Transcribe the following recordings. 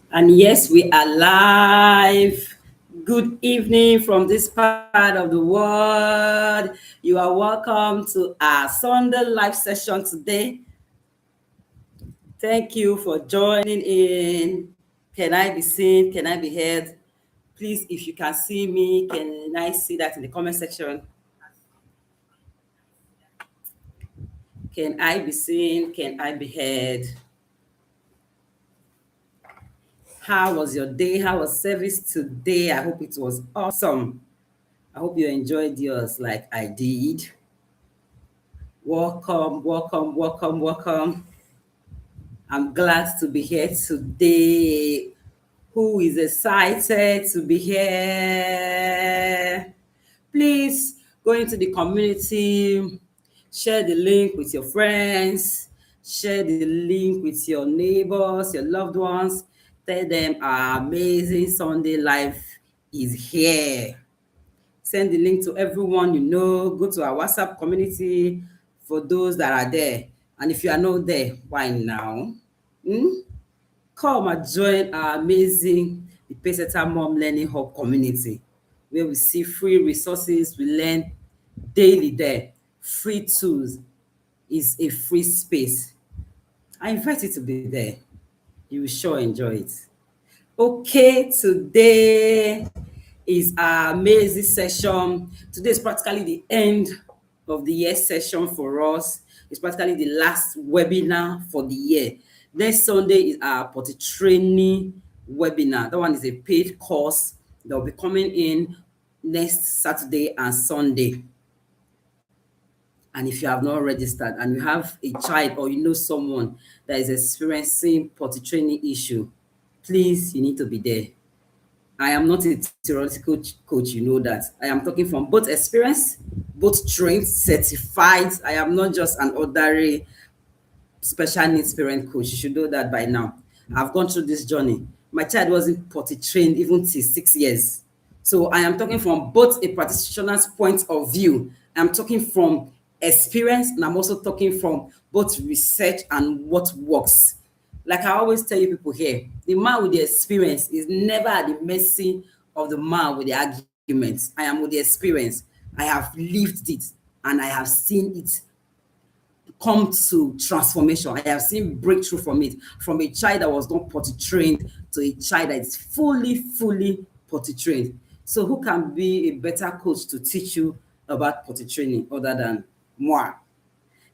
And yes, we are live. Good evening from this part of the world. You are welcome to our Sunday live session today. Thank you for joining in. Can I be seen? Can I be heard? Please, if you can see me, can I see that in the comment section? Can I be seen? Can I be heard? How was your day? How was service today? I hope it was awesome. I hope you enjoyed yours like I did. Welcome, welcome, welcome, welcome. I'm glad to be here today. Who is excited to be here? Please go into the community, share the link with your friends, share the link with your neighbors, your loved ones. Tell them our amazing Sunday life is here. Send the link to everyone you know. Go to our WhatsApp community for those that are there. And if you are not there, why now? Hmm? Come and join our amazing the Pacesetter Mom Learning Hub community, where we see free resources, we learn daily there. Free tools is a free space. I invite you to be there. You will sure enjoy it. Okay, today is our amazing session. Today is practically the end of the year session for us. It's practically the last webinar for the year. Next Sunday is our potty training webinar. That one is a paid course that will be coming in next Saturday and Sunday. And if you have not registered and you have a child or you know someone that is experiencing potty training issue, please, you need to be there. I am not a theoretical coach, you know that. I am talking from both experience, both trained, certified. I am not just an ordinary special needs parent coach. You should know that by now. I've gone through this journey. My child wasn't potty trained even till 6 years. So I am talking from both a practitioner's point of view. I'm talking from experience, and I'm also talking from both research and what works. Like I always tell you people here, the man with the experience is never at the mercy of the man with the arguments. I am with the experience. I have lived it and I have seen it come to transformation. I have seen breakthrough from it, from a child that was not potty trained to a child that is fully potty trained. So who can be a better coach to teach you about potty training other than moi?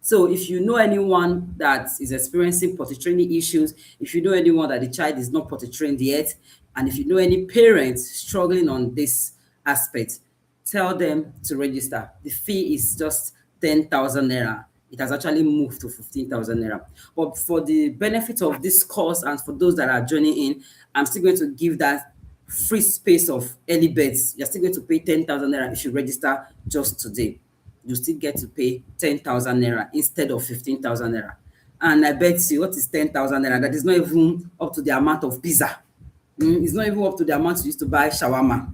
So if you know anyone that is experiencing potty training issues, if you know anyone that the child is not potty trained yet, and if you know any parents struggling on this aspect, tell them to register. The fee is just 10,000 naira. It has actually moved to 15,000 naira. But for the benefit of this course and for those that are joining in, I'm still going to give that free space of early birds. You're still going to pay 10,000 naira if you register just today. You still get to pay 10,000 naira instead of 15,000 naira. And I bet you, what is 10,000 naira? That is not even up to the amount of pizza. It's not even up to the amount you used to buy shawarma.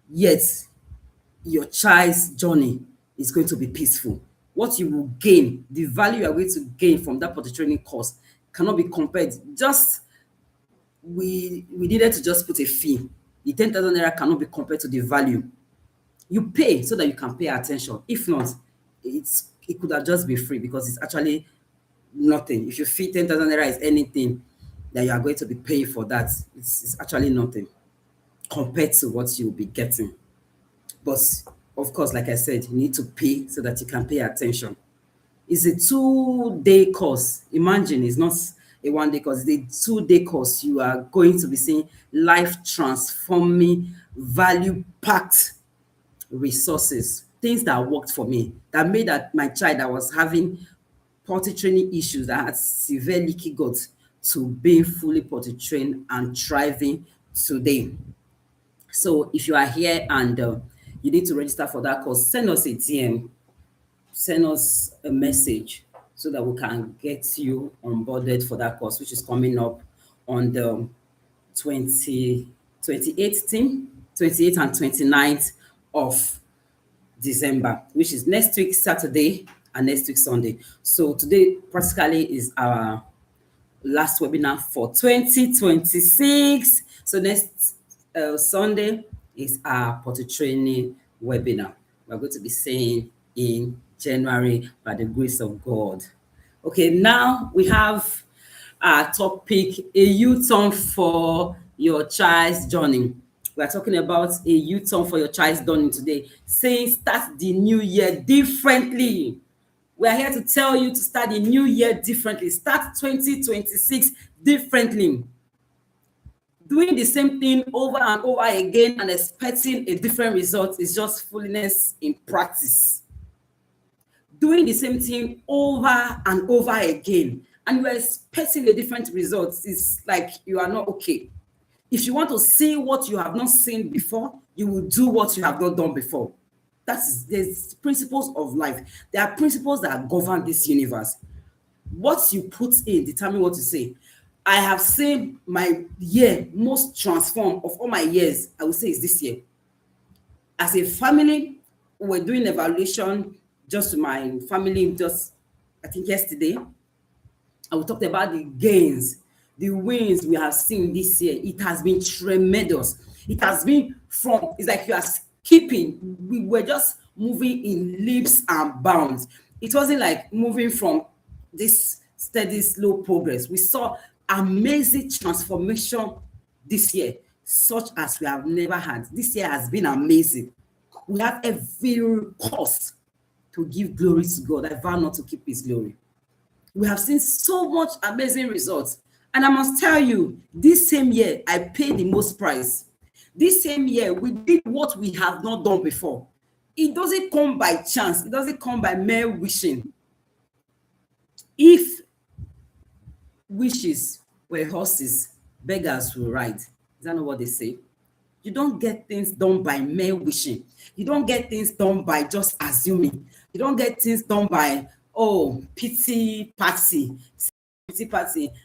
Yet, your child's journey is going to be peaceful. What you will gain, the value you are going to gain from that potty training course cannot be compared. Just we needed to just put a fee. The 10,000 naira cannot be compared to the value. You pay so that you can pay attention. If not, it could have just been free because it's actually nothing. If you feel 10,000 naira is anything that you are going to be paying for that, it's actually nothing compared to what you'll be getting. But of course, like I said, you need to pay so that you can pay attention. It's a 2-day course. Imagine it's not a 1-day course, it's a 2-day course. You are going to be seeing life transforming, value packed resources, things that worked for me, that made that my child that was having potty training issues, that had severe leaky gut, to being fully potty trained and thriving today. So if you are here and you need to register for that course, send us a DM, send us a message so that we can get you onboarded for that course, which is coming up on the 20, 28th, 28th and 29th of December, which is next week Saturday and next week Sunday. So today practically is our last webinar for 2026. So next Sunday is our potty training webinar. We're going to be saying in January by the grace of God. Okay, now we have our topic, a U-turn for your child's journey. We are talking about a U-turn for your child's journey today, saying start the new year differently. We are here to tell you to start the new year differently. Start 2026 differently. Doing the same thing over and over again and expecting a different result is just foolishness in practice. Doing the same thing over and over again and you are expecting a different result is like you are not okay. If you want to see what you have not seen before, you will do what you have not done before. There's principles of life. There are principles that govern this universe. What you put in determine what you say. I have seen my year most transformed of all my years, I would say is this year. As a family, we're doing evaluation just to my family just, I think yesterday. And we talked about the gains, the wins we have seen this year. It has been tremendous. It has been from, it's like you are skipping. We were just moving in leaps and bounds. It wasn't like moving from this steady, slow progress. We saw amazing transformation this year, such as we have never had. This year has been amazing. We have every cause to give glory to God. I vow not to keep his glory. We have seen so much amazing results. And I must tell you, this same year, I paid the most price. This same year, we did what we have not done before. It doesn't come by chance. It doesn't come by mere wishing. If wishes were horses, beggars will ride. Is that not what they say? You don't get things done by mere wishing. You don't get things done by just assuming. You don't get things done by, oh, pity party.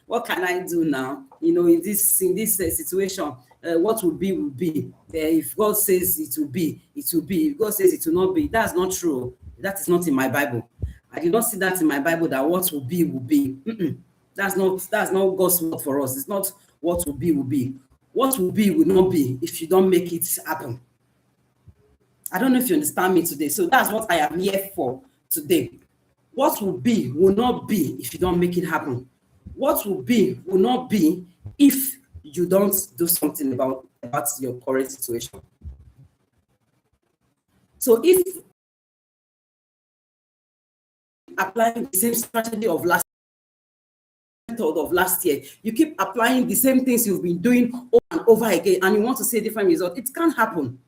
What can I do now? You know, in this situation, what will be will be. If God says it will be, it will be. If God says it will not be, that's not true. That is not in my Bible. I did not see that in my Bible, that what will be will be. That's not God's word for us. It's not what will be will be. What will be will not be if you don't make it happen. I don't know if you understand me today. So that's what I am here for today. What will be will not be if you don't make it happen. What will be will not be if you don't do something about your current situation. So if applying the same strategy of last year, you keep applying the same things you've been doing over and over again, and you want to see a different result, it can't happen.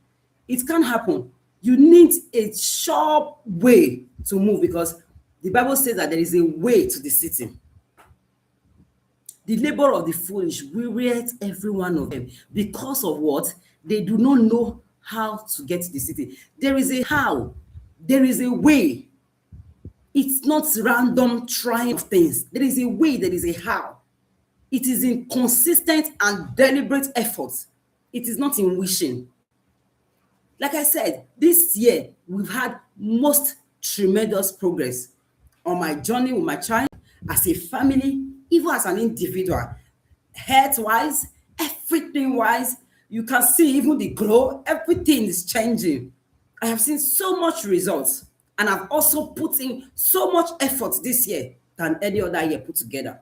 It can't happen. You need a sharp way to move, because the Bible says that there is a way to the city. The labor of the foolish wearieth every one of them. Because of what? They do not know how to get to the city. There is a how. There is a way. It's not random trying of things. There is a way, there is a how. It is in consistent and deliberate effort. It is not in wishing. Like I said, this year, we've had most tremendous progress on my journey with my child, as a family, even as an individual, health-wise, everything-wise. You can see even the glow, everything is changing. I have seen so much results, and I've also put in so much effort this year than any other year put together.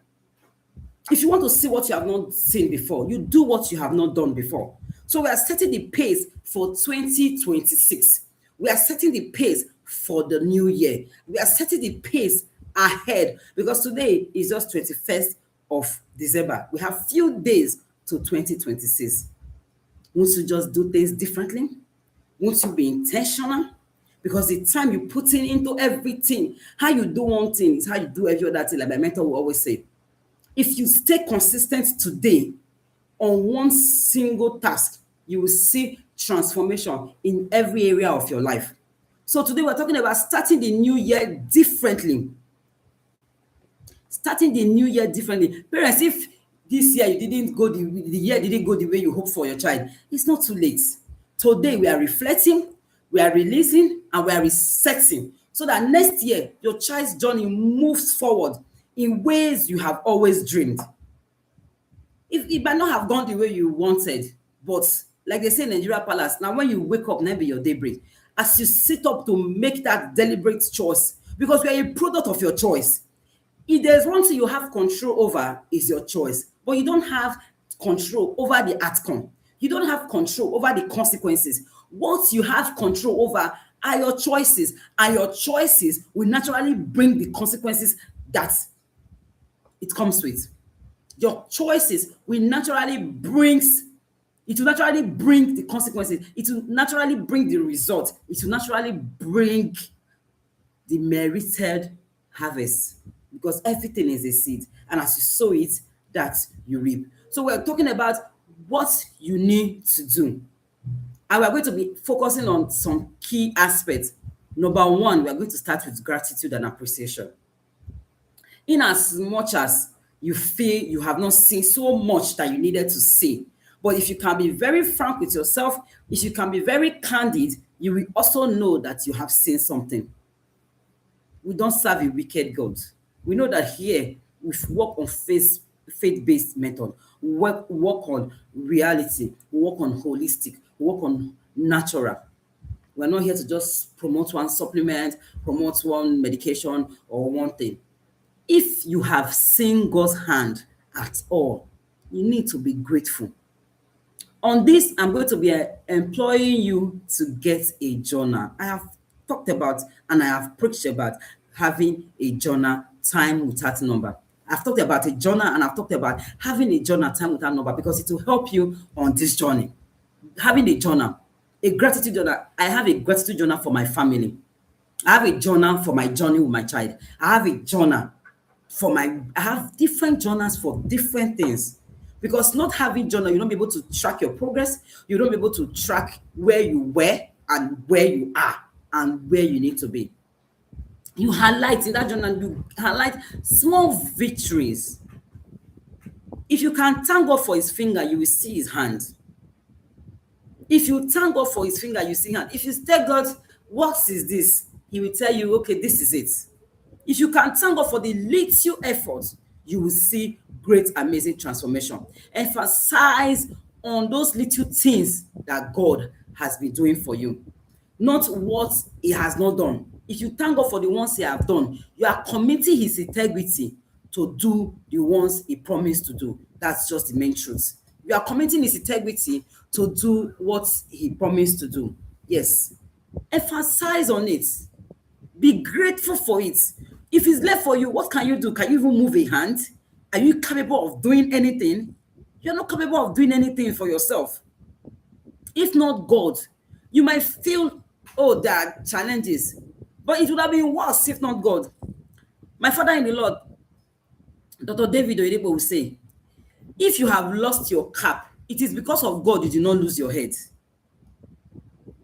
If you want to see what you have not seen before, you do what you have not done before. So we are setting the pace for 2026. We are setting the pace for the new year. We are setting the pace ahead, because today is just 21st of December. We have few days to 2026. Won't you just do things differently? Won't you be intentional? Because the time you put into everything, how you do one thing is how you do every other thing, like my mentor will always say. If you stay consistent today on one single task, you will see transformation in every area of your life. So today we're talking about starting the new year differently. Starting the new year differently. Parents, if this year the year didn't go the way you hope for your child, it's not too late. Today we are reflecting, we are releasing, and we are resetting, so that next year your child's journey moves forward in ways you have always dreamed. it might not have gone the way you wanted, but like they say in Nigeria Palace, now when you wake up, never your daybreak. As you sit up to make that deliberate choice, because you are a product of your choice. If there's one thing you have control over, is your choice, but you don't have control over the outcome. You don't have control over the consequences. What you have control over are your choices, and your choices will naturally bring the consequences that it comes with. Your choices will naturally bring the consequences. It will naturally bring the result. It will naturally bring the merited harvest, because everything is a seed, and as you sow it, that you reap. So we're talking about what you need to do, and we're going to be focusing on some key aspects. Number one, we're going to start with gratitude and appreciation. In as much as you feel you have not seen so much that you needed to see, but if you can be very frank with yourself, if you can be very candid, you will also know that you have seen something. We don't serve a wicked God. We know that here we work on faith-based method. We work on reality. We work on holistic. We work on natural. We're not here to just promote one supplement, promote one medication, or one thing. If you have seen God's hand at all, you need to be grateful. On this, I'm going to be employing you to get a journal. I have talked about and I have preached about having a journal, time without number. I've talked about a journal and I've talked about having a journal, time without number, because it will help you on this journey. Having a journal, a gratitude journal. I have a gratitude journal for my family. I have a journal for my journey with my child. I have a journal I have different journals for different things. Because not having journal, you don't be able to track your progress. You don't be able to track where you were and where you are and where you need to be. You highlight in that journal, you highlight small victories. If you can thank God for his finger, you will see his hand. If you thank God for his finger, you see his hand. If you tell God, what is this? He will tell you, okay, this is it. If you can thank God for the little effort, you will see great, amazing transformation. Emphasize on those little things that God has been doing for you, not what he has not done. If you thank God for the ones he has done, you are committing his integrity to do the ones he promised to do. That's just the main truth. You are committing his integrity to do what he promised to do. Yes. Emphasize on it. Be grateful for it. If it's left for you, what can you do? Can you even move a hand? Are you capable of doing anything? You're not capable of doing anything for yourself. If not God, you might feel, oh, there are challenges, but it would have been worse if not God. My father in the Lord, Dr. David Oyedepo, will say, if you have lost your cap, it is because of God you did not lose your head.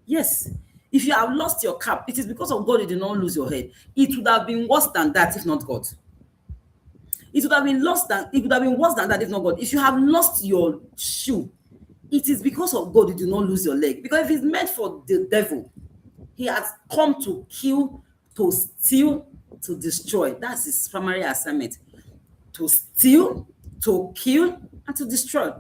Yes. If you have lost your cap, it is because of God you did not lose your head. It would have been worse than that if not God. It would have been worse than that if not God. If you have lost your shoe, it is because of God you did not lose your leg. Because if it's meant for the devil, he has come to kill, to steal, to destroy. That's his primary assignment. To steal, to kill, and to destroy.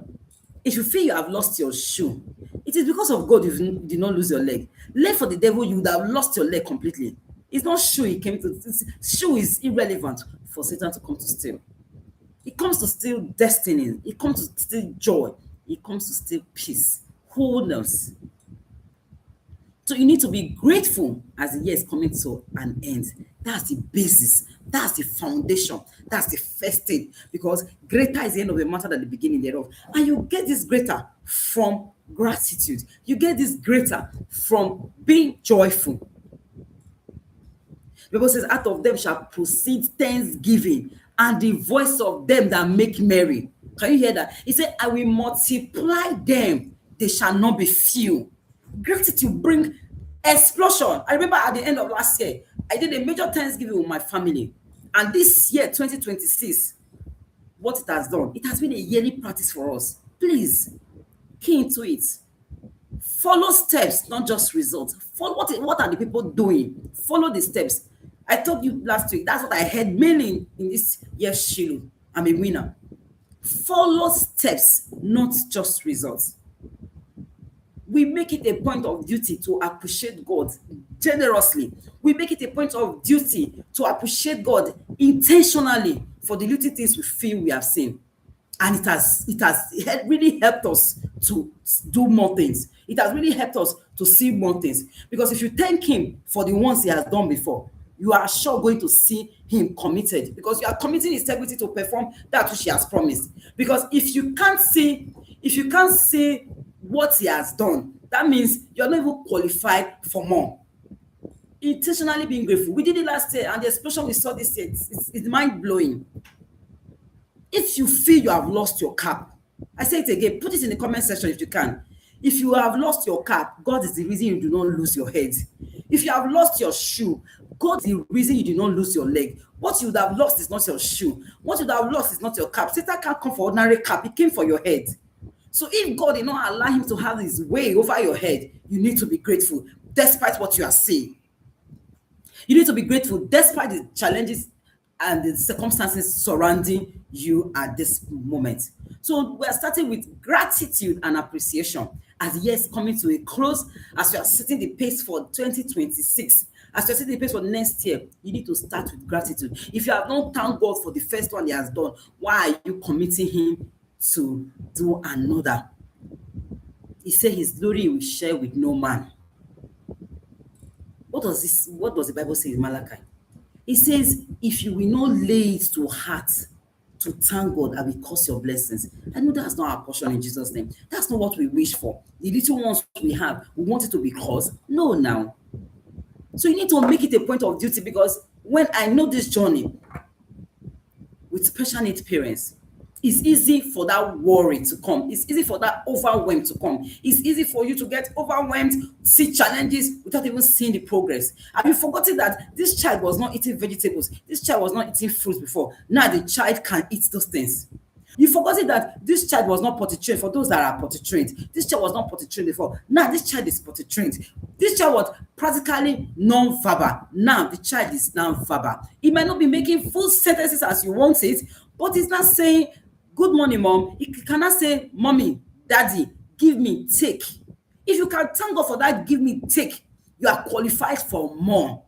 If you feel you have lost your shoe, it is because of God you did not lose your leg. Left for the devil, you would have lost your leg completely. It's not shoe he came to. Shoe is irrelevant for Satan to come to steal. He comes to steal destiny. He comes to steal joy. He comes to steal peace, wholeness. So you need to be grateful as the year is coming to an end. That's the basis. That's the foundation. That's the first thing. Because greater is the end of the matter than the beginning thereof. And you get this greater from gratitude. You get this greater from being joyful. The Bible says, out of them shall proceed thanksgiving and the voice of them that make merry. Can you hear that? He said, I will multiply them. They shall not be few. Gratitude bring explosion. I remember at the end of last year, I did a major Thanksgiving with my family. And this year, 2026, what it has done, it has been a yearly practice for us. Please, key into it. Follow steps, not just results. Follow what are the people doing? Follow the steps. I told you last week, that's what I had mainly in this year's Shiloh. I'm a winner. Follow steps, not just results. We make it a point of duty to appreciate God generously. We make it a point of duty to appreciate God intentionally for the little things we feel we have seen. And it has really helped us to do more things. It has really helped us to see more things. Because if you thank him for the ones he has done before, you are sure going to see him committed, because you are committing integrity to perform that which he has promised. Because if you can't see what he has done, that means you're not even qualified for more. Intentionally being grateful. We did it last year, and the expression we saw this year, it's mind blowing. If you feel you have lost your cap, I say it again, put it in the comment section if you can. If you have lost your cap, God is the reason you do not lose your head. If you have lost your shoe, God is the reason you do not lose your leg. What you would have lost is not your shoe. What you would have lost is not your cap. Satan can't come for ordinary cap. He came for your head. So if God did not allow him to have his way over your head, you need to be grateful despite what you are seeing. You need to be grateful despite the challenges and the circumstances surrounding you at this moment. So we are starting with gratitude and appreciation as the year is coming to a close, as we are setting the pace for 2026. As you're setting the pace for next year, you need to start with gratitude. If you have not thanked God for the first one he has done, why are you committing him to do another? He said his glory he will share with no man. What does the Bible say in Malachi? It says, if you will not lay it to heart to thank God, I will cause your blessings. I know that's not our portion in Jesus' name. That's not what we wish for. The little ones we have, we want it to be caused. No, now. So you need to make it a point of duty, because when I know this journey with special needs parents, it's easy for that worry to come. It's easy for that overwhelm to come. It's easy for you to get overwhelmed, see challenges without even seeing the progress. Have you forgotten that this child was not eating vegetables? This child was not eating fruits before. Now the child can eat those things. You forgotten that this child was not potty trained. For those that are potty trained, this child was not potty trained before. Now this child is potty trained. This child was practically non-verbal. Now the child is non-verbal. He might not be making full sentences as you want it, but he's not saying, good morning, mom. He cannot say, mommy, daddy, give me, take. If you can thank God for that, give me, take, you are qualified for more.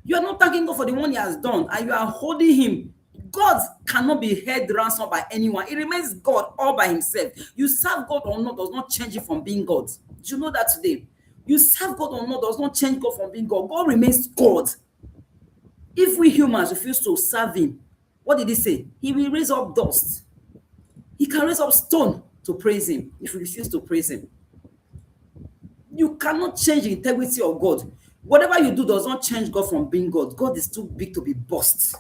You are not thanking God for the one he has done, and you are holding him. God cannot be held ransom by anyone. He remains God all by himself. You serve God or not does not change him from being God. Did you know that today? You serve God or not does not change God from being God. God remains God. If we humans refuse to serve him, what did he say? He will raise up dust. He can raise up stone to praise him if we refuse to praise him. You cannot change the integrity of God. Whatever you do does not change God from being God. God is too big to be bossed.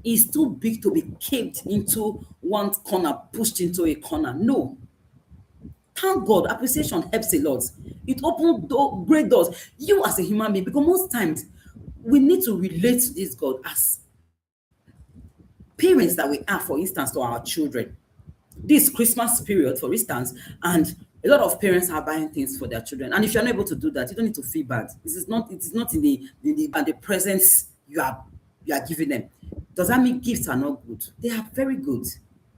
He's too big to be caved into one corner, pushed into a corner. No. Thank God. Appreciation helps a lot. It opens great doors. You as a human being, because most times we need to relate to this God as parents that we are, for instance, to our children. This Christmas period, for instance, and a lot of parents are buying things for their children. And if you're not able to do that, you don't need to feel bad. It is not in the presence you are giving them. Does that mean gifts are not good? They are very good.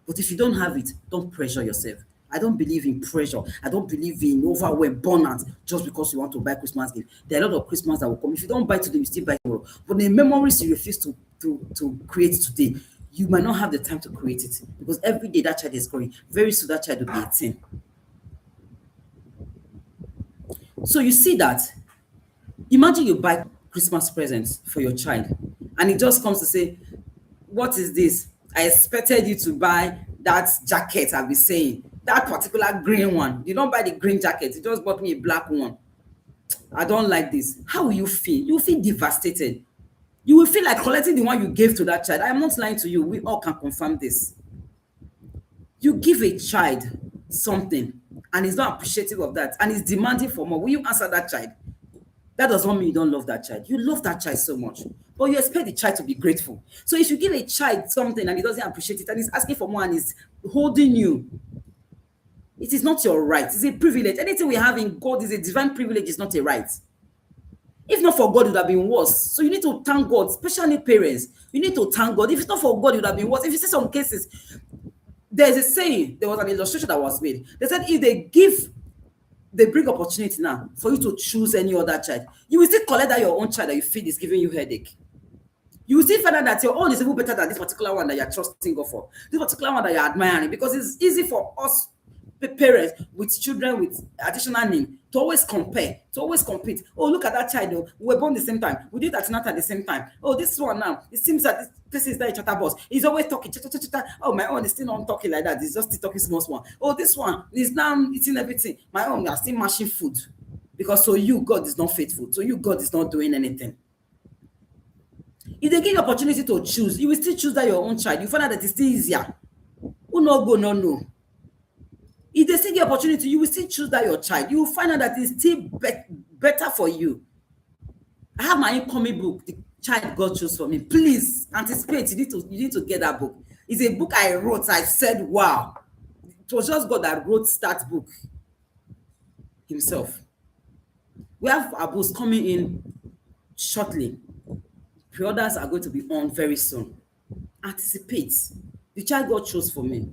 But if you don't have it, don't pressure yourself. I don't believe in pressure. I don't believe in overwhelm, burnout, just because you want to buy Christmas gift. There are a lot of Christmas that will come. If you don't buy today, you still buy tomorrow. But the memories you refuse to create today, you might not have the time to create it, because every day that child is growing. Very soon that child will be 18. So you see that. Imagine you buy Christmas presents for your child, and it just comes to say, what is this? I expected you to buy that jacket. I'll be saying that particular green one. You don't buy the green jacket. You just bought me a black one. I don't like this. How will you feel? You will feel devastated. You will feel like collecting the one you gave to that child. I am not lying to you. We all can confirm this. You give a child something and he's not appreciative of that and he's demanding for more. Will you answer that child? That does not mean you don't love that child. You love that child so much, but you expect the child to be grateful. So if you give a child something and he doesn't appreciate it and he's asking for more and he's holding you, it is not your right. It's a privilege. Anything we have in God is a divine privilege. It's not a right. If not for God, it would have been worse. So you need to thank God, especially parents. You need to thank God. If it's not for God, it would have been worse. If you see some cases, There's a saying, there was an illustration that was made. They said if they bring opportunity now for you to choose any other child, you will still collect that your own child that you feel is giving you headache. You will still find out that your own is even better than this particular one that you're trusting God for, this particular one that you're admiring, because it's easy for us parents with children with additional name to always compare, to always compete. Oh, look at that child. Oh, we were born the same time. We did antenatal at the same time. Oh, this one now, it seems that this is that chatterbox. He's always talking. Oh, my own is still not talking like that. He's just still talking small. Oh, this one is now eating everything. My own, are still mashing food. Because so you, God is not faithful. So you, God is not doing anything. If they give you opportunity to choose, you will still choose that your own child. You find out that it's still easier. Who no go, no. If they still give opportunity, you will still choose that your child. You will find out that it's still better for you. I have my incoming book, The Child God Chose for Me. Please anticipate. You need to get that book. It's a book I wrote. I said, wow. It was just God that wrote that book himself. We have our books coming in shortly. Pre-orders are going to be on very soon. Anticipate. The Child God Chose for Me.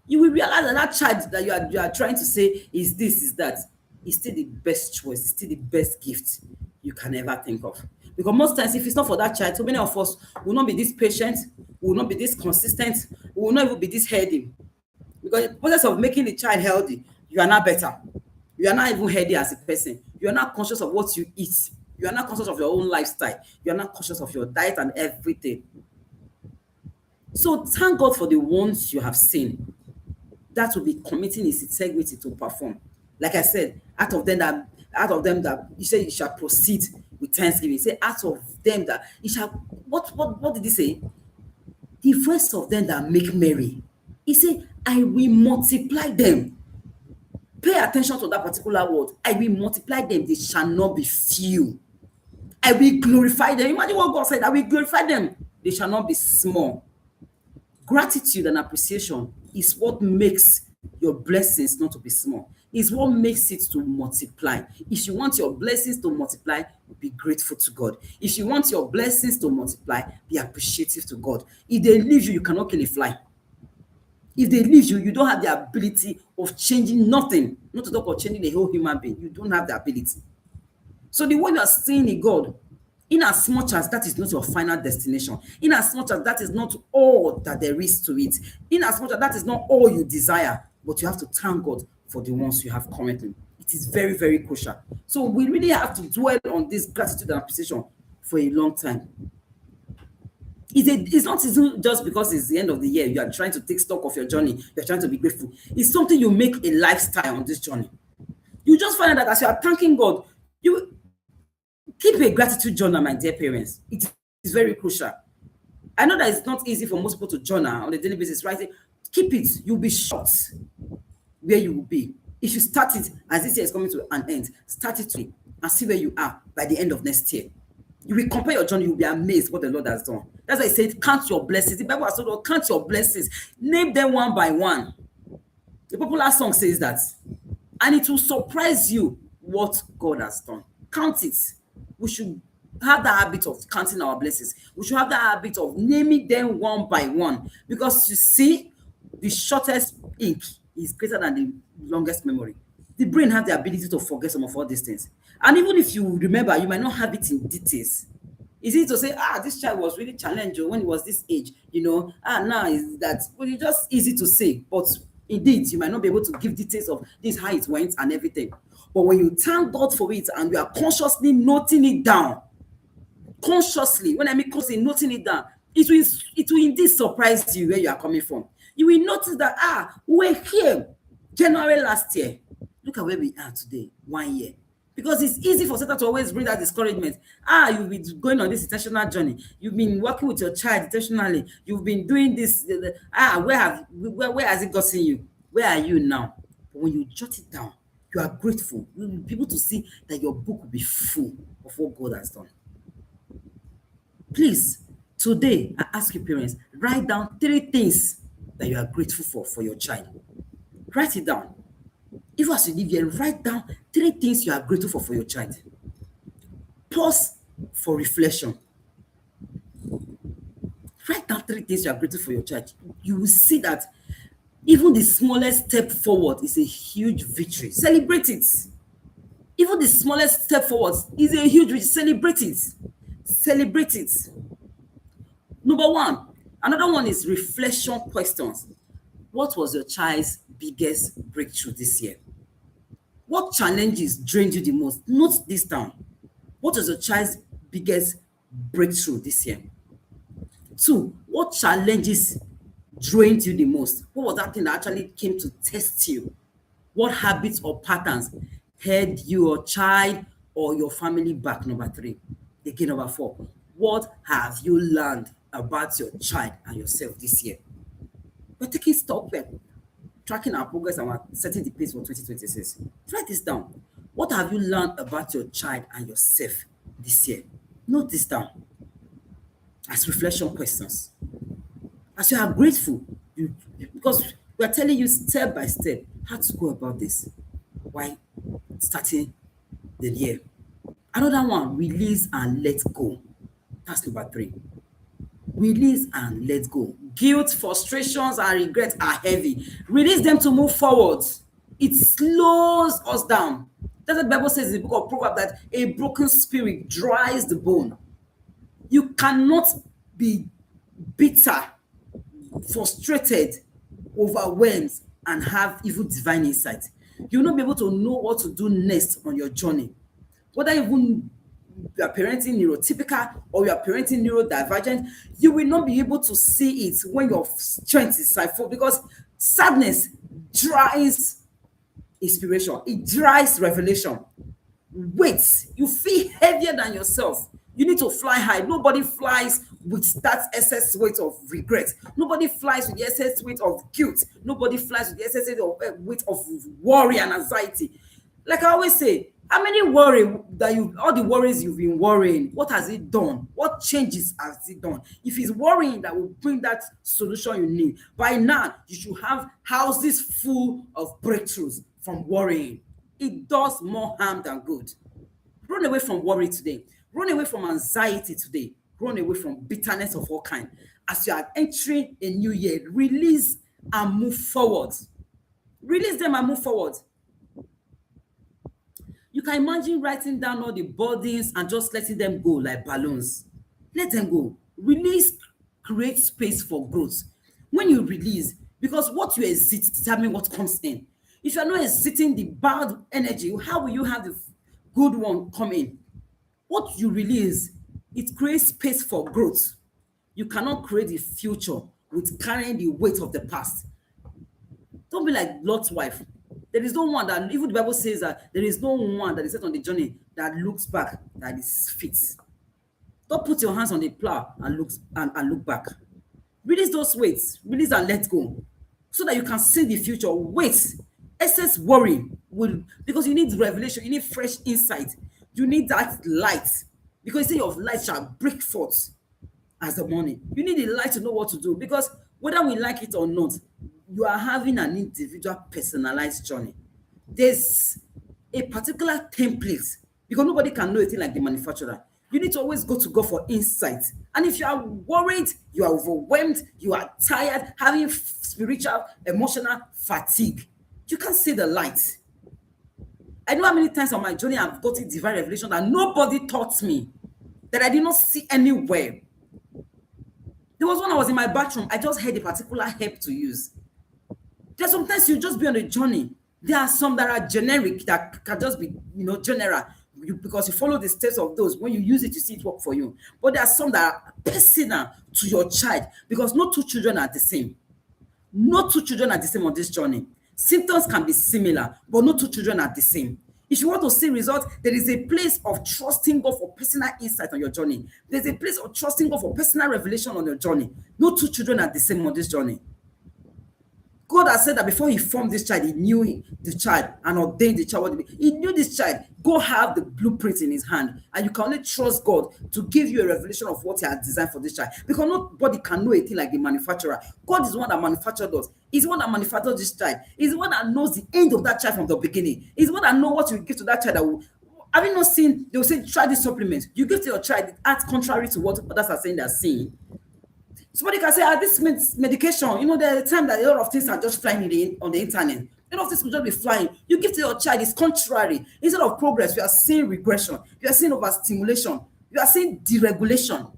You will realize that child that you are trying to say is this, is that, is still the best choice, it's still the best gift you can ever think of. Because most times, if it's not for that child, so many of us will not be this patient, will not be this consistent, will not even be this healthy. Because in the process of making the child healthy, you are not better. You are not even healthy as a person. You are not conscious of what you eat. You are not conscious of your own lifestyle. You are not conscious of your diet and everything. So thank God for the ones you have seen. That will be committing his integrity to perform. Like I said, out of them that you say you shall proceed with thanksgiving. Say out of them that you shall, what did he say? The voice of them that make merry. He said, I will multiply them. Pay attention to that particular word. I will multiply them, they shall not be few. I will glorify them. Imagine what God said, I will glorify them, they shall not be small. Gratitude and appreciation is what makes your blessings not to be small. Is what makes it to multiply. If you want your blessings to multiply, be grateful to God. If you want your blessings to multiply, be appreciative to God. If they leave you, you cannot kill a fly. If they leave you, you don't have the ability of changing nothing. Not to talk of changing the whole human being. You don't have the ability. So the one you are seeing in God, in as much as that is not your final destination, in as much as that is not all that there is to it, in as much as that is not all you desire, but you have to thank God for the ones you have currently. It is very, very crucial. So we really have to dwell on this gratitude and appreciation for a long time. It's not just because it's the end of the year, you are trying to take stock of your journey, you're trying to be grateful. It's something you make a lifestyle on this journey. You just find out that as you are thanking God, you keep a gratitude journal, my dear parents. It is very crucial. I know that it's not easy for most people to journal on a daily basis, right? Keep it. You'll be shocked where you will be. If you start it as this year is coming to an end, start it today and see where you are by the end of next year. You will compare your journey, you'll be amazed what the Lord has done. That's why I said, count your blessings. The Bible has told us, count your blessings. Name them one by one. The popular song says that. And it will surprise you what God has done. Count it. We should have that habit of counting our blessings. We should have that habit of naming them one by one. Because you see, the shortest ink is greater than the longest memory. The brain has the ability to forget some of all these things. And even if you remember, you might not have it in details. It's easy to say, this child was really challenged when he was this age, now is that, well, it's just easy to say, but indeed, you might not be able to give details of this, how it went and everything. But when you thank God for it and you are consciously noting it down, consciously, when I mean consciously noting it down, it will indeed surprise you where you are coming from. You will notice that, we're here January last year. Look at where we are today, 1 year. Because it's easy for Satan to always bring that discouragement. You've been going on this intentional journey. You've been working with your child intentionally. You've been doing this. Where has it gotten you? Where are you now? But when you jot it down, you are grateful. You will be able to see that your book will be full of what God has done. Please, today, I ask you parents, write down 3 things that you are grateful for your child. Write it down. If you as you live here, write down 3 things you are grateful for your child. Pause for reflection. Write down 3 things you are grateful for your child. You will see that even the smallest step forward is a huge victory. Celebrate it. Even the smallest step forward is a huge victory. Celebrate it. Celebrate it. Number one. Another one is reflection questions. What was your child's biggest breakthrough this year? What challenges drained you the most? Note this down. What was your child's biggest breakthrough this year? 2, what challenges drained you the most? What was that thing that actually came to test you? What habits or patterns held your child or your family back? Number 3. Again, number 4. What have you learned about your child and yourself this year? We're taking stock, we're tracking our progress, and we're setting the pace for 2026. Write this down. What have you learned about your child and yourself this year? Note this down as reflection questions. As you are grateful, because we are telling you step by step how to go about this while starting the year. Another one, release and let go. That's number 3. Release and let go. Guilt, frustrations, and regrets are heavy. Release them to move forward. It slows us down. That's what the Bible says in the book of Proverbs, that a broken spirit dries the bone. You cannot be bitter, frustrated, overwhelmed, and have even divine insight. You will not be able to know what to do next on your journey. Whether even you are parenting neurotypical or you are parenting neurodivergent, you will not be able to see it when your strength is full, because sadness dries inspiration, it dries revelation. Weight, you feel heavier than yourself. You need to fly high. Nobody flies with that excess weight of regret. Nobody flies with the excess weight of guilt. Nobody flies with the excess weight of worry and anxiety. Like I always say, how many worry that all the worries you've been worrying, what has it done? What changes has it done? If it's worrying that will bring that solution you need, by now you should have houses full of breakthroughs from worrying. It does more harm than good. Run away from worry today. Run away from anxiety today. Run away from bitterness of all kind. As you are entering a new year, release and move forward. Release them and move forward. You can imagine writing down all the burdens and just letting them go like balloons. Let them go. Release, create space for growth. When you release, because what you exit determines what comes in. If you're not exiting the bad energy, how will you have the good one come in? What you release, it creates space for growth. You cannot create the future with carrying the weight of the past. Don't be like Lot's wife. There is no one that, even the Bible says that there is no one that is set on the journey that looks back, that is fit. Don't put your hands on the plow and look back. Release those weights. Release and let go, so that you can see the future. Wait. Excess worry will, because you need revelation, you need fresh insight, you need that light, because you say your light shall break forth as the morning. You need the light to know what to do, because whether we like it or not, you are having an individual personalized journey. There's a particular template, because nobody can know a thing like the manufacturer. You need to always go to God for insight. And if you are worried, you are overwhelmed, you are tired, having spiritual, emotional fatigue, you can't see the light. I know how many times on my journey I've gotten divine revelation that nobody taught me, that I did not see anywhere. There was when I was in my bathroom, I just had a particular herb to use. There's sometimes you just be on a journey. There are some that are generic, that can just be, general, because you follow the steps of those. When you use it, you see it work for you. But there are some that are personal to your child, because no two children are the same. No two children are the same on this journey. Symptoms can be similar, but no two children are the same. If you want to see results, there is a place of trusting God for personal insight on your journey. There's a place of trusting God for personal revelation on your journey. No two children are the same on this journey. God has said that before he formed this child, he knew the child and ordained the child. He knew this child. Go have the blueprint in his hand, and you can only trust God to give you a revelation of what he has designed for this child, because nobody can know a thing like the manufacturer. God is the one that manufactured us. He's the one that manufactured this child. He's the one that knows the end of that child from the beginning. He's the one that knows what you give to that child. Have you not seen, they will say, try this supplement. You give to your child, it acts contrary to what others are saying they're seeing. Somebody can say, this medication, the time that a lot of things are just flying on the internet. A lot of things will just be flying. You give to your child, it's contrary. Instead of progress, you are seeing regression. You are seeing overstimulation. You are seeing deregulation.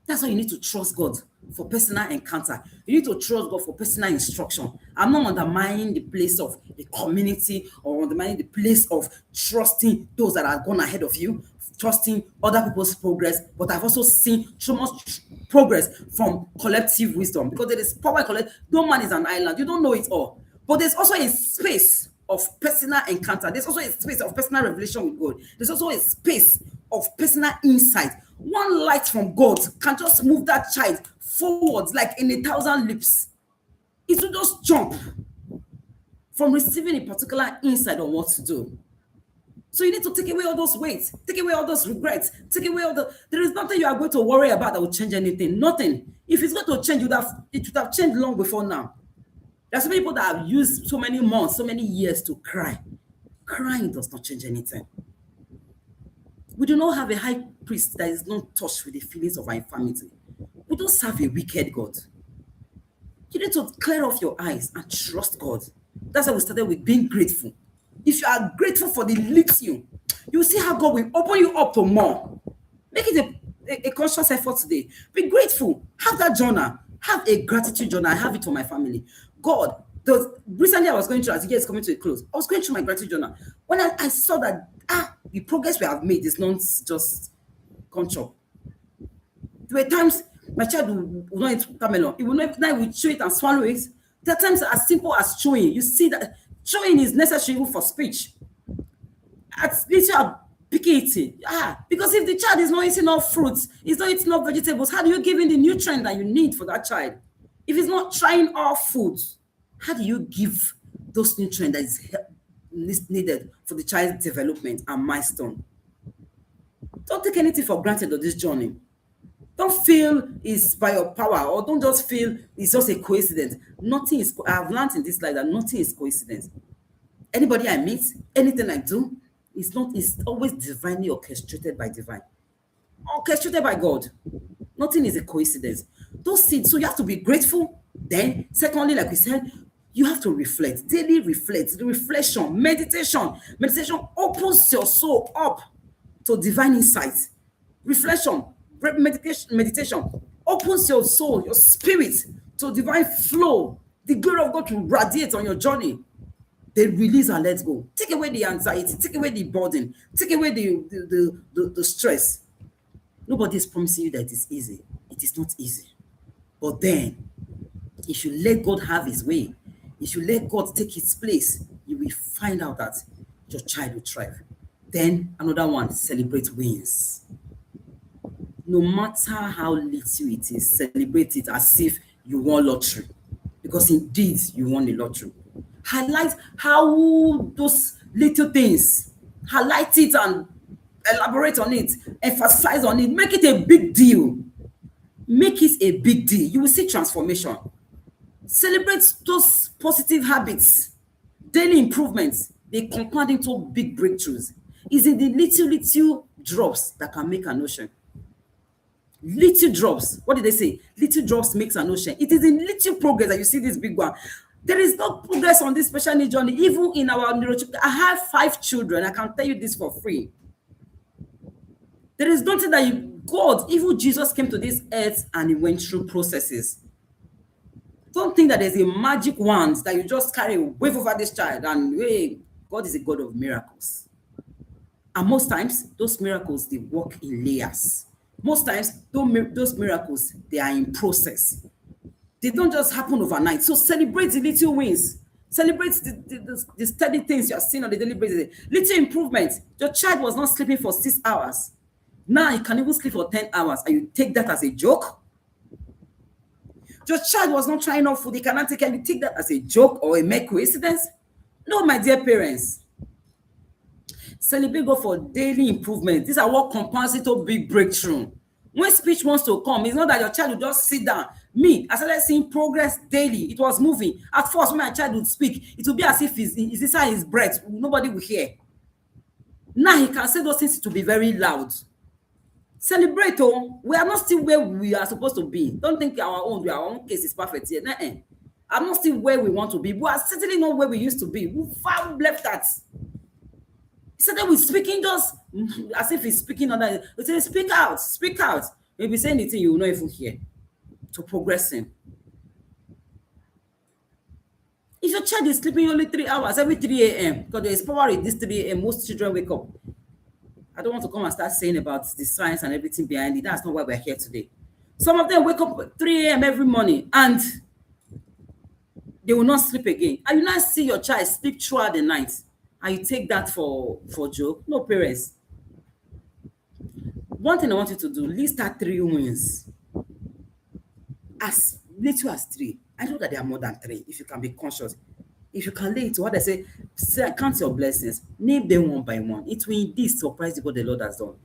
That's why you need to trust God for personal encounter. You need to trust God for personal instruction. I'm not undermining the place of the community or undermining the place of trusting those that are gone ahead of you, trusting other people's progress, but I've also seen so much progress from collective wisdom, because there is power in collective. No man is an island. You don't know it all. But there's also a space of personal encounter. There's also a space of personal revelation with God. There's also a space of personal insight. One light from God can just move that child forward like in 1,000 leaps. It will just jump from receiving a particular insight on what to do. So you need to take away all those weights, take away all those regrets, take away all there is nothing you are going to worry about that will change anything. Nothing. If it's going to change, it would have changed long before now. There's so many people that have used so many months, so many years to cry. Crying does not change anything. We do not have a high priest that is not touched with the feelings of our infirmity. We don't serve a wicked God. You need to clear off your eyes and trust God. That's why we started with being grateful. If you are grateful for the little, you see how God will open you up to more. Make it a conscious effort today. Be grateful. Have that journal. Have a gratitude journal. I have it for my family. God, recently I was going through, as the year is coming to a close, I was going through my gratitude journal. When I saw that, the progress we have made is not just control. There were times my child would not eat watermelon. He would chew it and swallow it. There are times as simple as chewing. You see that chewing is necessary even for speech. At least you are picking eating. Because if the child is not eating enough fruits, is not eating enough vegetables, how do you give him the nutrient that you need for that child? If he's not trying all foods, how do you give those nutrients that is needed for the child's development and milestone? Don't take anything for granted on this journey. Don't feel it's by your power, or don't just feel it's just a coincidence. Nothing is. I've learned in this life that nothing is coincidence. Anybody I meet, anything I do, it's always divinely orchestrated by divine. Orchestrated by God. Nothing is a coincidence. Those things, so you have to be grateful. Then, secondly, like we said, you have to reflect. Daily reflect. The reflection, meditation. Meditation opens your soul up to divine insight. Reflection, meditation opens your soul, your spirit to divine flow. The glory of God will radiate on your journey. Then release and let go. Take away the anxiety, take away the burden, take away the stress. Nobody is promising you that it is easy. It is not easy. But then, if you let God have his way, if you let God take his place, you will find out that your child will thrive. Then another one, celebrate wins. No matter how little it is, celebrate it as if you won lottery. Because indeed, you won the lottery. Highlight how those little things, highlight it and elaborate on it, emphasize on it, make it a big deal. Make it a big deal. You will see transformation. Celebrate those positive habits, daily improvements. They compound into big breakthroughs. It's in the little drops that can make an ocean. Little drops. What did they say? Little drops makes an ocean. It is in little progress that you see this big one. There is no progress on this special need journey, even in our neurochip. I have 5 children. I can tell you this for free. There is nothing that God, even Jesus came to this earth and he went through processes. Don't think that there's a magic wand that you just carry, wave over this child, and hey, God is a God of miracles. And most times, those miracles, they work in layers. Most times, those miracles, they are in process. They don't just happen overnight. So celebrate the little wins. Celebrate the steady things you are seeing on the daily basis. Little improvements. Your child was not sleeping for 6 hours. Now you can even sleep for 10 hours, and you take that as a joke. Your child was not trying out food. You cannot take care. You take that as a joke or a mere coincidence. No, my dear parents. Celebrate God for daily improvement. These are what compounds into big breakthrough. When speech wants to come, it's not that your child will just sit down. Me, I started seeing progress daily. It was moving. At first, when my child would speak, it would be as if it's inside his breath. Nobody will hear. Now he can say those things to be very loud. Celebrate, oh. We are not still where we are supposed to be. Don't think our own case is perfect here. Nah, I'm not still where we want to be. We are certainly not where we used to be. We far left that. Instead with speaking just as if he's speaking on that. We say, speak out, speak out. Maybe say anything you will not even hear to progressing. If your child is sleeping only 3 hours every 3 a.m., because there is power in this 3 a.m., most children wake up. I don't want to come and start saying about the science and everything behind it. That's not why we're here today. Some of them wake up at 3 a.m. every morning and they will not sleep again. And you now see your child sleep throughout the night and you take that for joke. No, parents. One thing I want you to do, list out 3 wins. As little as 3. I know that there are more than 3 if you can be conscious. If you can lay it to what I say, count your blessings, name them one by one. It will indeed surprise you what the Lord has done.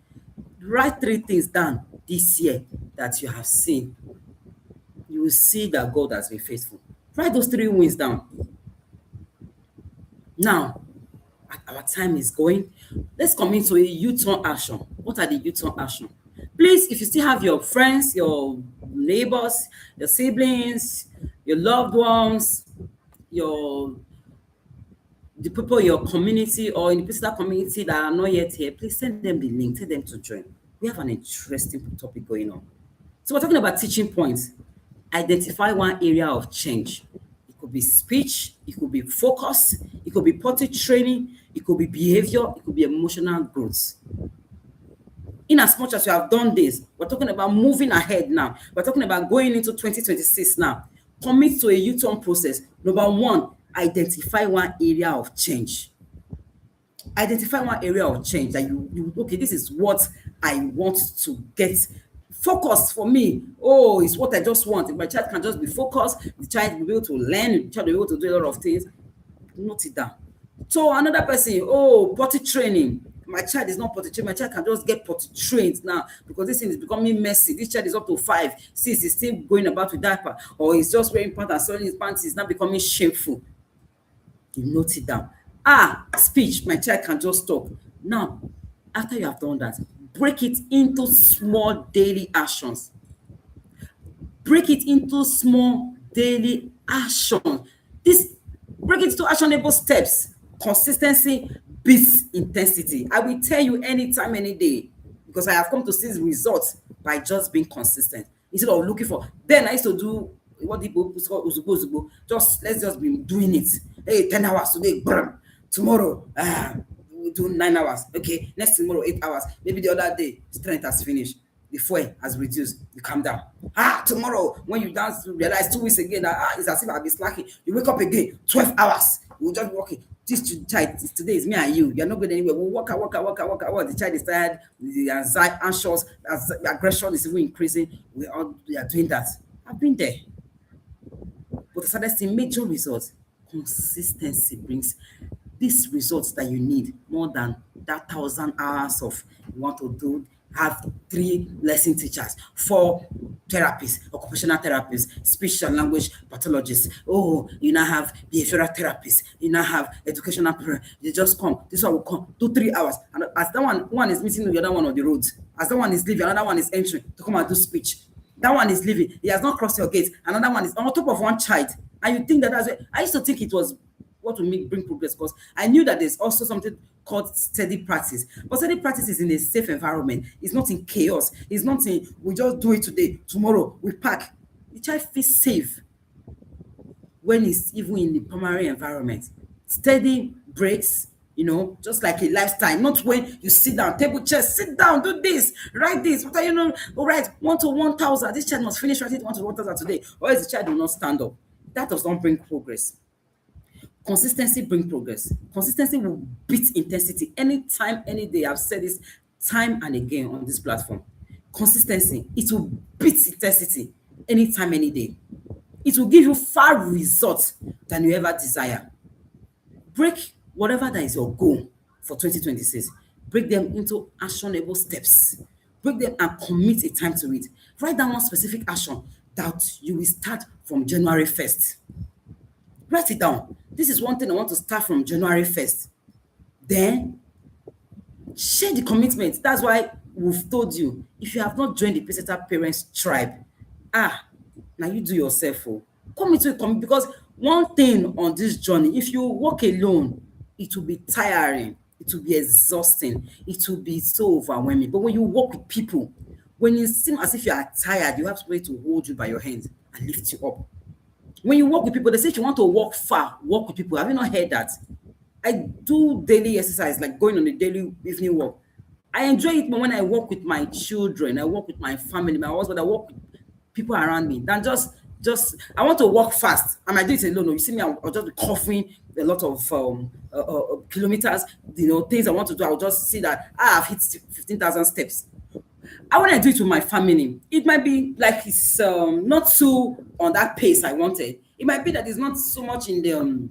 Write 3 things down this year that you have seen. You will see that God has been faithful. Write those 3 wins down. Now, our time is going. Let's come into a U-turn action. What are the U-turn action? Please, if you still have your friends, your neighbors, your siblings, your loved ones, the people in your community or in the personal community that are not yet here, please send them the link, tell them to join. We have an interesting topic going on. So we're talking about teaching points. Identify one area of change. It could be speech, it could be focus, it could be potty training, it could be behavior, it could be emotional growth. In as much as you have done this, we're talking about moving ahead now. We're talking about going into 2026 now. Commit to a U-turn process. Number 1, identify one area of change. Identify one area of change that you okay, this is what I want to get. Focus for me. Oh, it's what I just want. If my child can just be focused, the child will be able to learn, the child will be able to do a lot of things. Note it down. So another person, oh, potty training. My child is not potty trained. My child can just get potty trained now because this thing is becoming messy. This child is up to 5, 6, is still going about with diaper, or he's just wearing pants and selling his pants is now becoming shameful. You note it down. Speech. My child can just talk. Now, after you have done that, break it into small daily actions. Break it into small daily actions. Break it to actionable steps. Consistency beats intensity. I will tell you anytime, any day, because I have come to see results by just being consistent instead of looking for. Then I used to do what people call uzugo. Let's just be doing it. Hey, 10 hours today. Tomorrow, we'll do 9 hours. Okay, next tomorrow 8 hours. Maybe the other day strength has finished. The fuel has reduced. You calm down. Tomorrow when you dance, you realize 2 weeks again that it's as if I'll be slacking. You wake up again, 12 hours. We'll just walking. This child, today is me and you. You're not going anywhere. We'll walk out. The child is tired. The anxiety, anxious, the aggression is even increasing. We are doing that. I've been there. But the saddest thing, major results. Consistency brings these results that you need more than that 1,000 hours of you want to do. Have 3 lesson teachers, 4 therapists, occupational therapists, speech and language pathologists. Oh, you now have behavioral therapists. You now have educational parent. They just come. This one will come. 2, 3 hours. And as that one is meeting the other one on the road. As that one is leaving, another one is entering to come and do speech. That one is leaving. He has not crossed your gate. Another one is on top of one child. And you think that's it. I used to think it was what will bring progress because I knew that there's also something called steady practice. But steady practice is in a safe environment. It's not in chaos. It's not in we just do it today, tomorrow we pack. The child feels safe when it's even in the primary environment. Steady breaks, just like a lifestyle. Not when you sit down, table chair, sit down, do this, write this. What are you know? All right, 1 to 1,000. This child must finish writing 1 to 1,000 today, or else the child will not stand up. That does not bring progress. Consistency brings progress. Consistency will beat intensity anytime, any day. I've said this time and again on this platform. Consistency, it will beat intensity anytime, any day. It will give you far results than you ever desire. Break whatever that is your goal for 2026. Break them into actionable steps. Break them and commit a time to it. Write down one specific action that you will start from January 1st. Write it down. This is one thing I want to start from January 1st. Then share the commitment. That's why we've told you, if you have not joined the Peseta Parents Tribe, now you do yourself. Oh. Come into a community, because one thing on this journey, if you walk alone, it will be tiring, it will be exhausting, it will be so overwhelming. But when you walk with people, when you seem as if you are tired, you have somebody to hold you by your hands and lift you up. When you walk with people, they say if you want to walk far, walk with people. Have you not heard that? I do daily exercise, like going on a daily evening walk. I enjoy it more when I walk with my children, I walk with my family, my husband, I walk with people around me than just I want to walk fast. I might do it alone. You see me, I'll just be coughing a lot of kilometers, things I want to do. I'll just see that I've hit 15,000 steps. And when I do it with my family, it might be like it's not so on that pace I wanted. It might be that it's not so much in the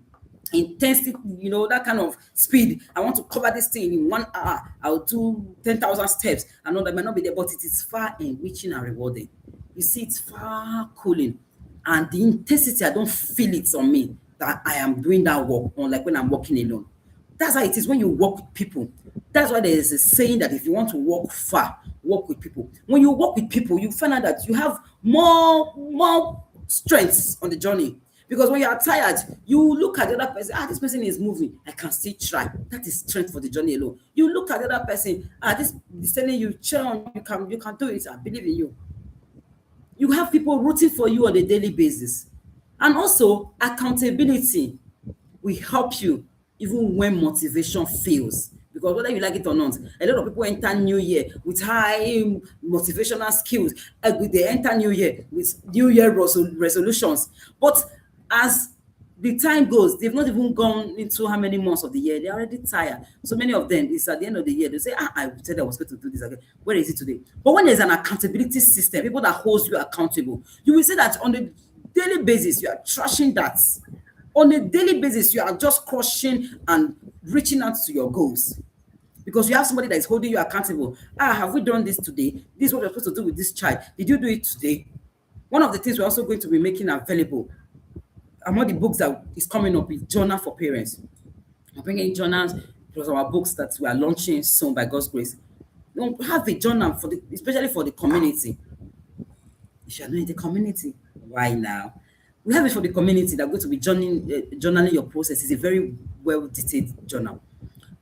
intensity, that kind of speed. I want to cover this thing in 1 hour. I'll do 10,000 steps. I know that might not be there, but it is far enriching and rewarding. You see, it's far cooling. And the intensity, I don't feel it on me that I am doing that work, unlike when I'm walking alone. That's how it is when you walk with people. That's why there is a saying that if you want to walk far, walk with people. When you walk with people, you find out that you have more strengths on the journey. Because when you are tired, you look at the other person, this person is moving, I can still try. That is strength for the journey alone. You look at the other person, this is telling you, chill on, you can do it, I believe in you. You have people rooting for you on a daily basis. And also, accountability will help you even when motivation fails. Because whether you like it or not, a lot of people enter New Year with high motivational skills. They enter New Year with New Year resolutions. But as the time goes, they've not even gone into how many months of the year. They're already tired. So many of them, it's at the end of the year, they say, I said I was going to do this again. Where is it today? But when there's an accountability system, people that holds you accountable, you will see that on a daily basis, you are trashing that. On a daily basis, you are just crushing and reaching out to your goals. Because you have somebody that is holding you accountable. Have we done this today? This is what we're supposed to do with this child. Did you do it today? One of the things we're also going to be making available among the books that is coming up is Journal for Parents. I'm bringing journals plus our books that we are launching soon by God's grace. We have a journal especially for the community. If you're not in the community, why now? We have it for the community that are going to be journaling your process. It's a very well detailed journal.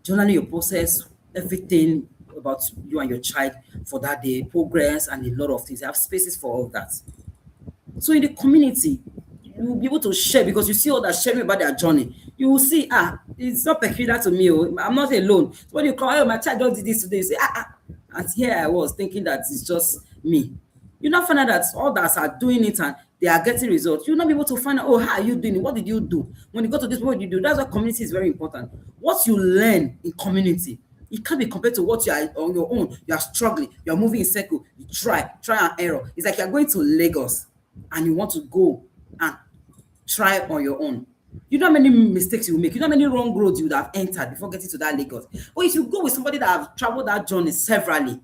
Journaling your process, everything about you and your child for that day, progress, and a lot of things. I have spaces for all that. So in the community, you will be able to share, because you see all that sharing about their journey. You will see, it's not peculiar to me. I'm not alone. So when you call, my child just did this today, you say, and here I was thinking that it's just me. You now find out that others are doing it and they are getting results. You'll not be able to find out, how are you doing it? What did you do? When you go to this, what did you do? That's why community is very important. What you learn in community, it can't be compared to what you are on your own. You are struggling. You are moving in circle. You try and error. It's like you're going to Lagos and you want to go and try on your own. You know how many mistakes you will make. You know how many wrong roads you would have entered before getting to that Lagos. But if you go with somebody that have traveled that journey severally,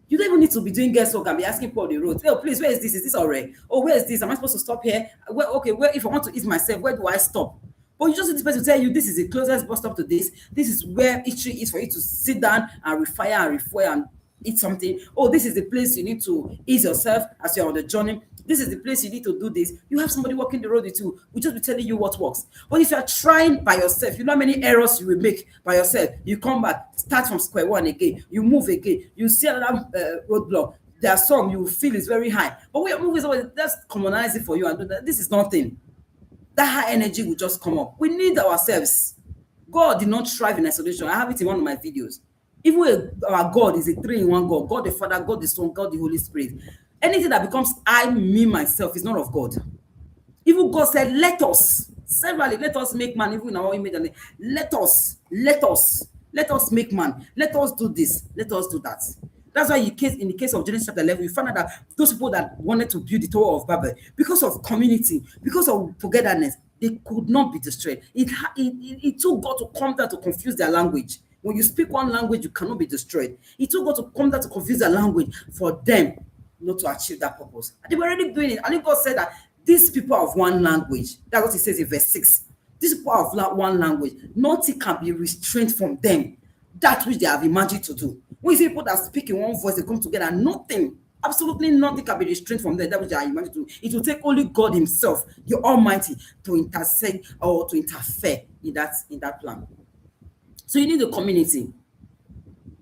you don't even need to be doing guesswork and be asking for the road. Oh, please, where is this? Is this alright? Oh, where is this? Am I supposed to stop here? Where if I want to eat myself, where do I stop? But you just need this person to tell you this is the closest bus stop to this. This is where each tree is for you to sit down and refire and refuel and eat something. Oh, this is the place you need to ease yourself as you're on the journey. This is the place you need to do this. You have somebody walking the road with you. We just be telling you what works. But if you're trying by yourself, you know how many errors you will make by yourself. You come back, start from square one again. You move again. You see another roadblock. There are some you feel is very high. But when you're moving somewhere, let's commonize it for you and do that. This is nothing. That high energy will just come up. We need ourselves. God did not thrive in isolation. I have it in one of my videos. Even our God is a three-in-one God. God the Father, God the Son, God the Holy Spirit. Anything that becomes I, me, myself is not of God. Even God said, let us make man, even in our image. And let us make man. Let us do this. Let us do that. That's why in the case of Genesis chapter 11, you find out that those people that wanted to build the Tower of Babel, because of community, because of togetherness, they could not be destroyed. It took God to come down to confuse their language. When you speak one language, you cannot be destroyed. It took God to come down to confuse their language for them not to achieve that purpose. And they were already doing it. And then God said that these people have one language. That's what he says in verse 6. These people have one language. Nothing can be restrained from them. That which they have imagined to do. When you see people that speak in one voice, they come together, nothing, absolutely nothing can be restrained from them. That which I imagine to. It will take only God Himself, the Almighty, to intercede or to interfere in that plan. So you need a community.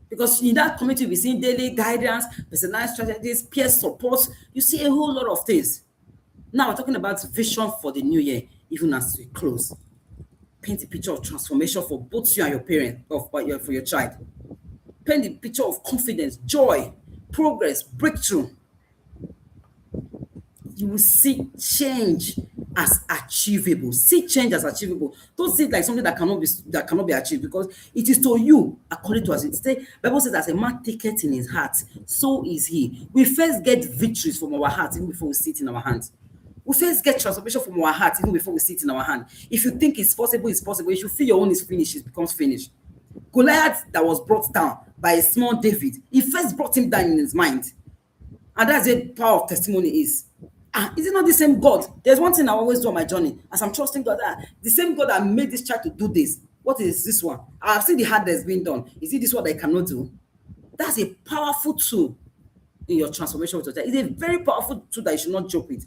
Because in that community, we see daily guidance, personalized strategies, peer support. You see a whole lot of things. Now we're talking about vision for the new year, even as we close. Paint a picture of transformation for both you and your parent, for your child. Paint a picture of confidence, joy, progress, breakthrough. You will see change as achievable. See change as achievable. Don't see it like something that cannot be achieved, because it is to you according to us. It say, Bible says, as a man taketh in his heart, so is he. We first get victories from our heart even before we see it in our hands. We first get transformation from our heart even before we see it in our hand. If you think it's possible, it's possible. If you feel your own is finished, it becomes finished. Goliath that was brought down by a small David, he first brought him down in his mind. And that's the power of testimony is. Is it not the same God? There's one thing I always do on my journey as I'm trusting God. The same God that made this child to do this. What is this one? I've seen the hard that's been done. Is it this one that I cannot do? That's a powerful tool in your transformation with your child. It's a very powerful tool that you should not joke with.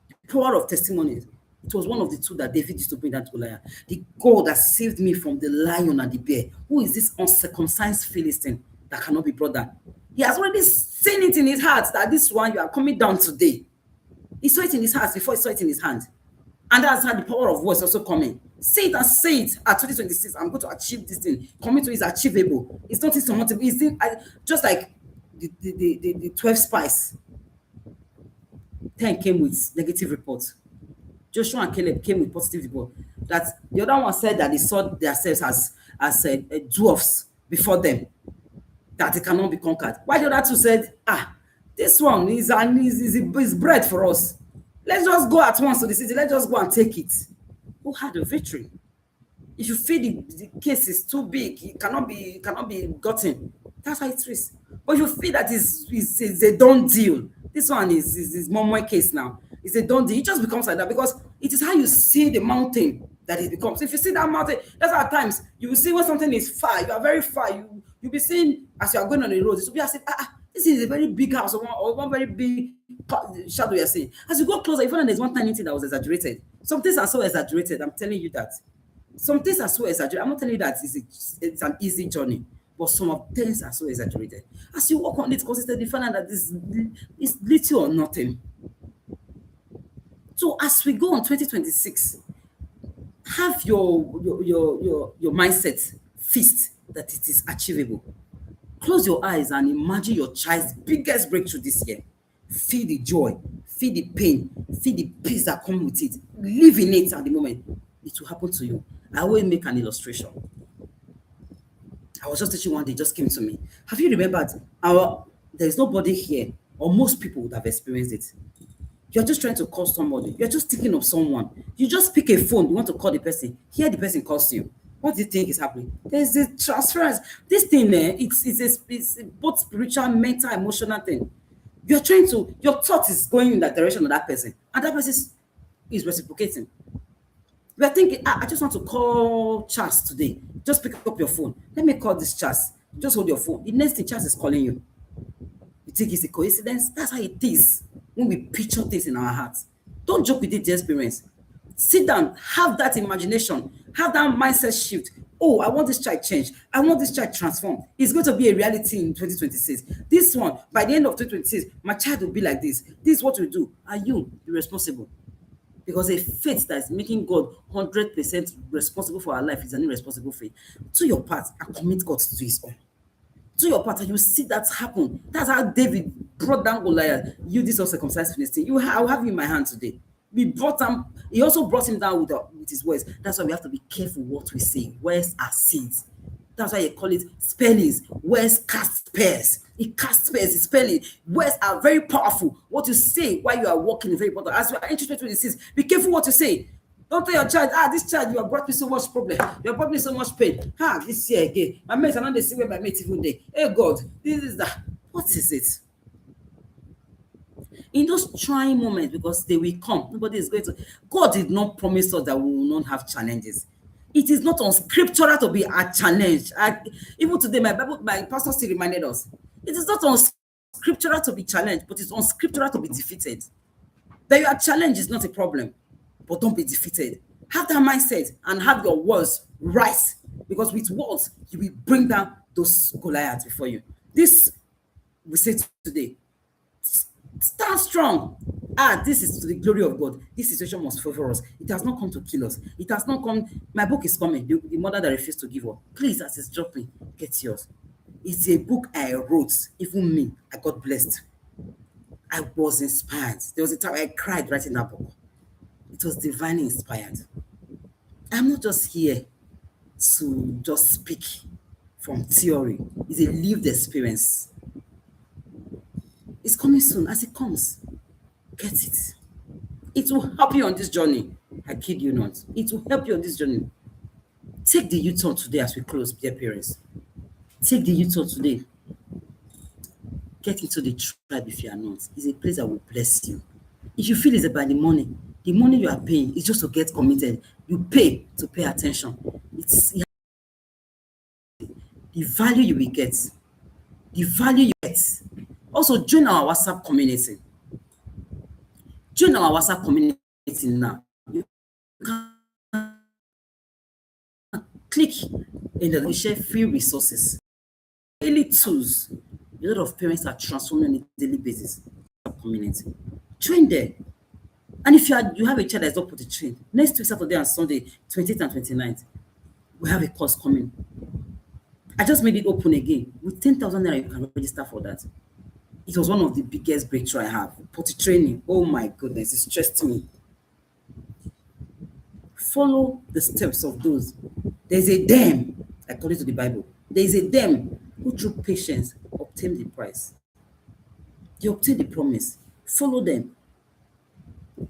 The power of testimonies. It was one of the two that David used to bring down to Goliath. The God that saved me from the lion and the bear. Who is this uncircumcised Philistine that cannot be brought down? He has already seen it in his heart that this one you are coming down today. He saw it in his heart before he saw it in his hand. And that's how the power of words also coming. Say it and say it at 2026. I'm going to achieve this thing. Commit to it is achievable. It's not insurmountable. It's just like the 12 spies. 10 came with negative reports. Joshua and Caleb came with positive report. That the other one said that they saw themselves as dwarfs before them, that it cannot be conquered. While the other two said, this one is bread for us. Let's just go at once to the city. Let's just go and take it. Who had a victory? If you feel the case is too big, it cannot be gotten. That's how it is. But if you feel that it's a done deal, this one is more case now. It's a done deal. It just becomes like that because it is how you see the mountain that it becomes. If you see that mountain, that's how at times you will see when something is far. You are very far. You'll be seeing as you are going on the road. It will be as if this is a very big house or one very big shadow you're seeing. As you go closer, you find that there's one tiny thing that was exaggerated. Some things are so exaggerated. I'm telling you that. Some things are so exaggerated. I'm not telling you that it's an easy journey, but some of things are so exaggerated. As you walk on it consistently, you find out that this is little or nothing. So as we go on 2026, have your mindset fixed that it is achievable. Close your eyes and imagine your child's biggest breakthrough this year. Feel the joy, feel the pain, feel the peace that comes with it. Live in it at the moment. It will happen to you. I will make an illustration. I was just teaching one day, just came to me. Have you remembered there's nobody here, or most people would have experienced it. You're just trying to call somebody. You're just thinking of someone. You just pick a phone. You want to call the person. Here the person calls you. What do you think is happening? There's a transference. This thing, it's both spiritual, mental, emotional thing. Your thought is going in that direction of that person. And that person is reciprocating. We are thinking, I just want to call Charles today. Just pick up your phone. Let me call this Charles. Just hold your phone. The next thing Charles is calling you. You think it's a coincidence? That's how it is when we picture things in our hearts. Don't joke with it, the experience. Sit down, have that imagination, have that mindset shift. Oh, I want this child changed. I want this child transformed. It's going to be a reality in 2026. This one, by the end of 2026, my child will be like this. This is what we do. Are you responsible? Because a faith that is making God 100% responsible for our life is an irresponsible faith. Do your part and commit God to his own. Do your part and you see that happen. That's how David brought down Goliath. You, this uncircumcised Philistine, I'll have you in my hand today. He also brought him down with his words. That's why we have to be careful what we say. Words are seeds. That's why you call it spellings. Words cast spears. It casts spears, it's spelling. Words are very powerful. What you say while you are walking is very important. As you are interested in this, be careful what you say. Don't tell your child, this child, you have brought me so much problem. You have brought me so much pain. This year again. My mates are not the same way my mates even day. Hey God, this is that. What is it? In those trying moments, because they will come, nobody is going to. God did not promise us that we will not have challenges. It is not unscriptural to be a challenge. Even today, my pastor still reminded us, it is not unscriptural to be challenged, but it's unscriptural to be defeated. That you are challenged is not a problem, but don't be defeated. Have that mindset and have your words rise, because with words, you will bring down those Goliaths before you. This we say today, stand strong. This is to the glory of God. This situation must favor us. It has not come to kill us. It has not come. My book is coming. The mother that refused to give up. Please, as it's dropping, get yours. It's a book I wrote. Even me, I got blessed. I was inspired. There was a time I cried writing that book. It was divinely inspired. I'm not just here to just speak from theory. It's a lived experience. It's coming soon. As it comes, get it. It will help you on this journey. I kid you not. It will help you on this journey. Take the U-turn today as we close, dear parents. Take the U-turn today. Get into the tribe if you are not. It's a place that will bless you. If you feel it's about the money you are paying is just to get committed. You pay to pay attention. It's the value you will get. The value you get. Also, join our WhatsApp community. Join our WhatsApp community now. You can click in the share free resources, daily tools. A lot of parents are transforming on a daily basis. Community, join there. And if you have a child that's not put a train, next week Saturday and Sunday, 28th and 29th, we have a course coming. I just made it open again. With 10,000 naira, you can register for that. It was one of the biggest breakthrough I have. Potty training. Oh my goodness, it stressed me. Follow the steps of those. There's a them, according to the Bible. There's a them who through patience obtain the prize. They obtain the promise. Follow them.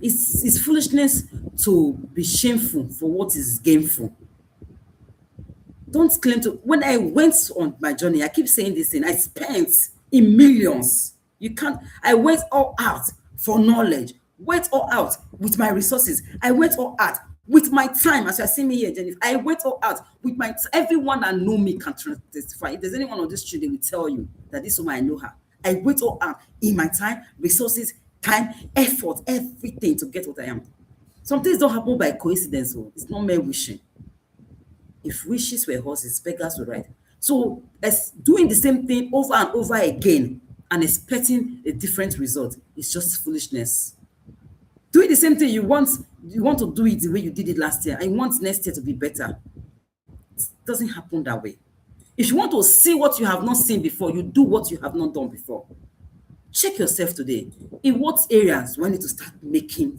It's foolishness to be shameful for what is gainful. Don't claim to. When I went on my journey, I keep saying this thing. I spent in millions. You can't. I went all out for knowledge. Went all out with my resources. I went all out with my time. As you are seeing me here, Jennifer, I went all out with my. Everyone that know me can testify. If there's anyone on this street, they will tell you that this woman I know her. I went all out in my time, resources, time, effort, everything to get what I am. Some things don't happen by coincidence. So it's not mere wishing. If wishes were horses, beggars would ride. So as doing the same thing over and over again and expecting a different result is just foolishness. Doing the same thing you want to do it the way you did it last year, and you want next year to be better. It doesn't happen that way. If you want to see what you have not seen before, you do what you have not done before. Check yourself today. In what areas do I need to start making